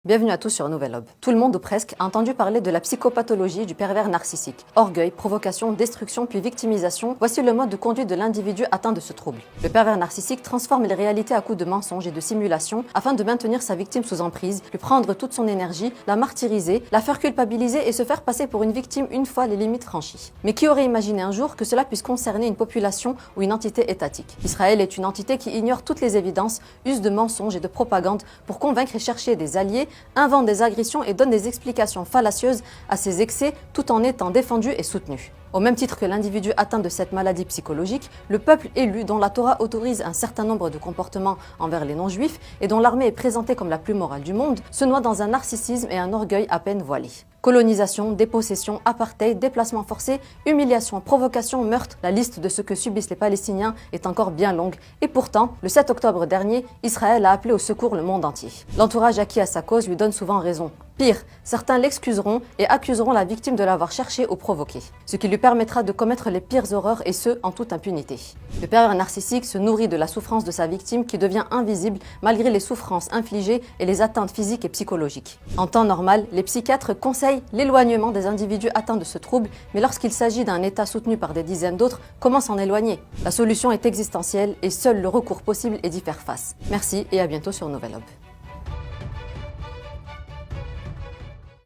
Bienvenue à tous sur Nouvelle Aube. Tout le monde ou presque a entendu parler de la psychopathologie du pervers narcissique. Orgueil, provocation, destruction puis victimisation, voici le mode de conduite de l'individu atteint de ce trouble. Le pervers narcissique transforme les réalités à coups de mensonges et de simulations afin de maintenir sa victime sous emprise, lui prendre toute son énergie, la martyriser, la faire culpabiliser et se faire passer pour une victime une fois les limites franchies. Mais qui aurait imaginé un jour que cela puisse concerner une population ou une entité étatique? Israël est une entité qui ignore toutes les évidences, use de mensonges et de propagande pour convaincre et chercher des alliés, invente des agressions et donne des explications fallacieuses à ses excès tout en étant défendu et soutenu. Au même titre que l'individu atteint de cette maladie psychologique, le peuple élu dont la Torah autorise un certain nombre de comportements envers les non-juifs et dont l'armée est présentée comme la plus morale du monde, se noie dans un narcissisme et un orgueil à peine voilés. Colonisation, dépossession, apartheid, déplacement forcé, humiliation, provocation, meurtre, la liste de ce que subissent les Palestiniens est encore bien longue. Et pourtant, le 7 octobre dernier, Israël a appelé au secours le monde entier. L'entourage acquis à sa cause lui donne souvent raison. Pire, certains l'excuseront et accuseront la victime de l'avoir cherché ou provoqué, ce qui lui permettra de commettre les pires horreurs et ce, en toute impunité. Le pervers narcissique se nourrit de la souffrance de sa victime qui devient invisible malgré les souffrances infligées et les atteintes physiques et psychologiques. En temps normal, les psychiatres conseillent l'éloignement des individus atteints de ce trouble, mais lorsqu'il s'agit d'un état soutenu par des dizaines d'autres, comment s'en éloigner? La solution est existentielle et seul le recours possible est d'y faire face. Merci et à bientôt sur Nouvelle Aube.